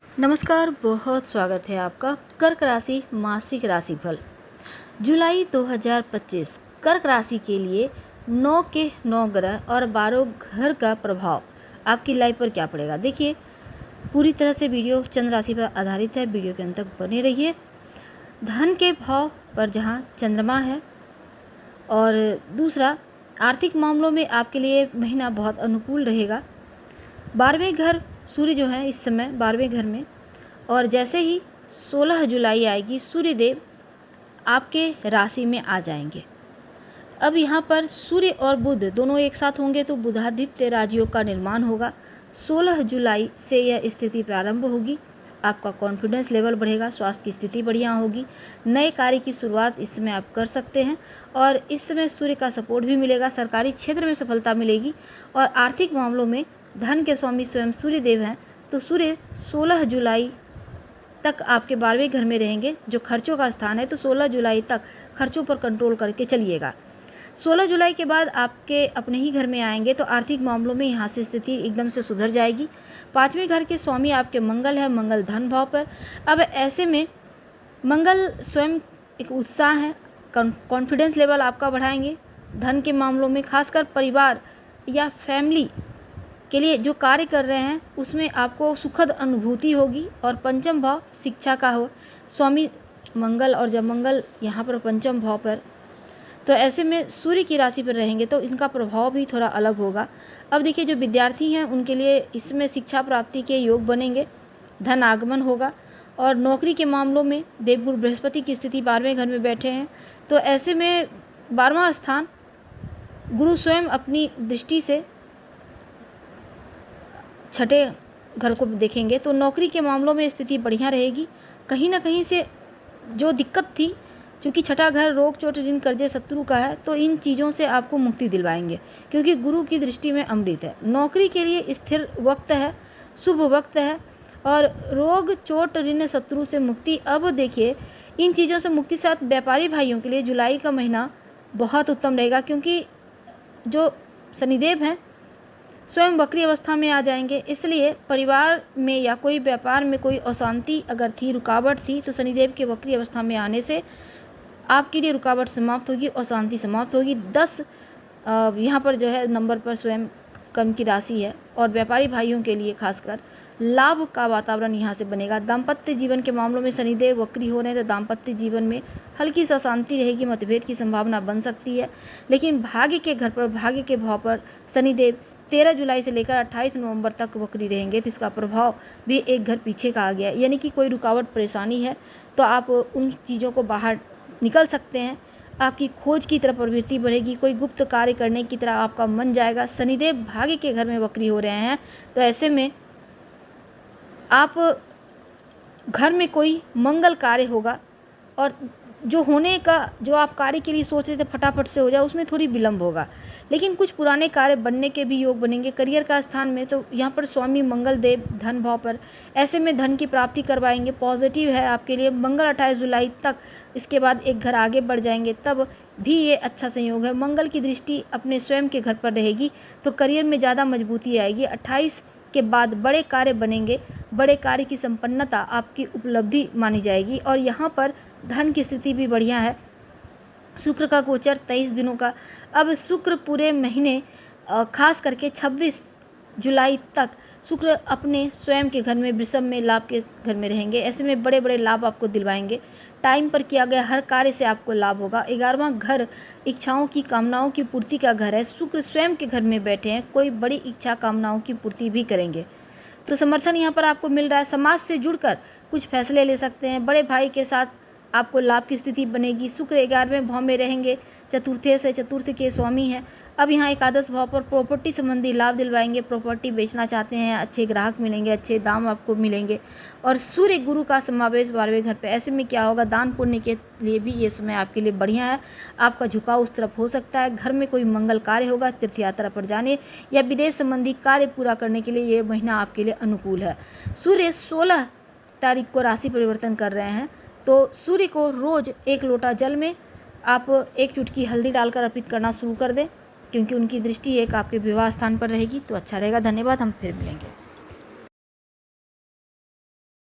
नमस्कार, बहुत स्वागत है आपका कर्क राशि मासिक राशिफल जुलाई 2025। कर्क राशि के लिए 9 के 9 ग्रह और 12 घर का प्रभाव आपकी लाइफ पर क्या पड़ेगा। देखिए, पूरी तरह से वीडियो चंद्र राशि पर आधारित है। वीडियो के अंत तक बने रहिए। धन के भाव पर जहां चंद्रमा है और दूसरा, आर्थिक मामलों में आपके लिए महीना बहुत अनुकूल रहेगा। 12वें घर सूर्य जो है इस समय 12वें घर में, और जैसे ही 16 जुलाई आएगी सूर्य देव आपके राशि में आ जाएंगे। अब यहाँ पर सूर्य और बुध दोनों एक साथ होंगे तो बुधादित्य राजयोग का निर्माण होगा। 16 जुलाई से यह स्थिति प्रारंभ होगी। आपका कॉन्फिडेंस लेवल बढ़ेगा, स्वास्थ्य की स्थिति बढ़िया होगी, नए कार्य की शुरुआत इस समय आप कर सकते हैं और इस समय सूर्य का सपोर्ट भी मिलेगा। सरकारी क्षेत्र में सफलता मिलेगी और आर्थिक मामलों में धन के स्वामी स्वयं सूर्य देव हैं, तो सूर्य 16 जुलाई तक आपके 12वें घर में रहेंगे जो खर्चों का स्थान है। तो 16 जुलाई तक खर्चों पर कंट्रोल करके चलिएगा। 16 जुलाई के बाद आपके अपने ही घर में आएंगे तो आर्थिक मामलों में यहाँ से स्थिति एकदम से सुधर जाएगी। 5वें घर के स्वामी आपके मंगल है, मंगल धन भाव पर। अब ऐसे में मंगल स्वयं एक उत्साह है, कॉन्फिडेंस लेवल आपका बढ़ाएंगे। धन के मामलों में खासकर परिवार या फैमिली के लिए जो कार्य कर रहे हैं उसमें आपको सुखद अनुभूति होगी। और पंचम भाव शिक्षा का हो स्वामी मंगल, और जब मंगल यहाँ पर पंचम भाव पर, तो ऐसे में सूर्य की राशि पर रहेंगे तो इनका प्रभाव भी थोड़ा अलग होगा। अब देखिए, जो विद्यार्थी हैं उनके लिए इसमें शिक्षा प्राप्ति के योग बनेंगे, धन आगमन होगा। और नौकरी के मामलों में देवगुरु बृहस्पति की स्थिति 12वें घर में बैठे हैं, तो ऐसे में 12वां स्थान गुरु स्वयं अपनी दृष्टि से छठे घर को देखेंगे, तो नौकरी के मामलों में स्थिति बढ़िया रहेगी। कहीं ना कहीं से जो दिक्कत थी, क्योंकि छठा घर रोग चोट ऋण कर्जे शत्रु का है, तो इन चीज़ों से आपको मुक्ति दिलवाएंगे क्योंकि गुरु की दृष्टि में अमृत है। नौकरी के लिए स्थिर वक्त है, शुभ वक्त है और रोग चोट ऋण शत्रु से मुक्ति। अब देखिए, इन चीज़ों से मुक्ति साथ व्यापारी भाइयों के लिए जुलाई का महीना बहुत उत्तम रहेगा क्योंकि जो शनिदेव हैं स्वयं वक्री अवस्था में आ जाएंगे। इसलिए परिवार में या कोई व्यापार में कोई अशांति अगर थी, रुकावट थी, तो शनिदेव के वक्री अवस्था में आने से आपके लिए रुकावट समाप्त होगी, अशांति समाप्त होगी। 10 यहाँ पर जो है नंबर पर स्वयं कर्म की राशि है और व्यापारी भाइयों के लिए खासकर लाभ का वातावरण यहाँ से बनेगा। दाम्पत्य जीवन के मामलों में शनिदेव वक्री हो रहे हैं तो दाम्पत्य जीवन में हल्की सी अशांति रहेगी, मतभेद की संभावना बन सकती है। लेकिन भाग्य के घर पर, भाग्य के भाव पर शनिदेव 13 जुलाई से लेकर 28 नवंबर तक वक्री रहेंगे, तो इसका प्रभाव भी एक घर पीछे का आ गया। यानी कि कोई रुकावट परेशानी है तो आप उन चीज़ों को बाहर निकल सकते हैं। आपकी खोज की तरफ प्रवृत्ति बढ़ेगी, कोई गुप्त कार्य करने की तरह आपका मन जाएगा। शनिदेव भाग्य के घर में वक्री हो रहे हैं, तो ऐसे में आप घर में कोई मंगल कार्य होगा और जो होने का, जो आप कार्य के लिए सोच रहे थे फटाफट से हो जाए, उसमें थोड़ी विलंब होगा। लेकिन कुछ पुराने कार्य बनने के भी योग बनेंगे। करियर का स्थान में तो यहाँ पर स्वामी मंगल देव धन भाव पर, ऐसे में धन की प्राप्ति करवाएंगे। पॉजिटिव है आपके लिए। मंगल 28 जुलाई तक, इसके बाद एक घर आगे बढ़ जाएंगे, तब भी ये अच्छा संयोग है। मंगल की दृष्टि अपने स्वयं के घर पर रहेगी तो करियर में ज़्यादा मजबूती आएगी। 28 के बाद बड़े कार्य बनेंगे, बड़े कार्य की संपन्नता आपकी उपलब्धि मानी जाएगी। और यहाँ पर धन की स्थिति भी बढ़िया है। शुक्र का गोचर 23 दिनों का। अब शुक्र पूरे महीने खास करके 26 जुलाई तक शुक्र अपने स्वयं के घर में, वृषभ में, लाभ के घर में रहेंगे। ऐसे में बड़े बड़े लाभ आपको दिलवाएंगे। टाइम पर किया गया हर कार्य से आपको लाभ होगा। 11वां घर इच्छाओं की, कामनाओं की पूर्ति का घर है। शुक्र स्वयं के घर में बैठे हैं, कोई बड़ी इच्छा कामनाओं की पूर्ति भी करेंगे, तो समर्थन यहाँ पर आपको मिल रहा है। समाज से जुड़कर कुछ फैसले ले सकते हैं। बड़े भाई के साथ आपको लाभ की स्थिति बनेगी। शुक्र 11वें भाव में रहेंगे, चतुर्थे से, चतुर्थ के स्वामी हैं। अब यहाँ एकादश भाव पर प्रॉपर्टी संबंधी लाभ दिलवाएंगे। प्रॉपर्टी बेचना चाहते हैं, अच्छे ग्राहक मिलेंगे, अच्छे दाम आपको मिलेंगे। और सूर्य गुरु का समावेश 12वें घर पे, ऐसे में क्या होगा, दान पुण्य के लिए भी ये समय आपके लिए बढ़िया है। आपका झुकाव उस तरफ हो सकता है। घर में कोई मंगल कार्य होगा, तीर्थ यात्रा पर जाने या विदेश संबंधी कार्य पूरा करने के लिए ये महीना आपके लिए अनुकूल है। सूर्य 16 तारीख को राशि परिवर्तन कर रहे हैं, तो सूर्य को रोज़ 1 लोटा जल में आप 1 चुटकी हल्दी डालकर अर्पित करना शुरू कर दें, क्योंकि उनकी दृष्टि एक आपके विवाह स्थान पर रहेगी तो अच्छा रहेगा। धन्यवाद, हम फिर मिलेंगे।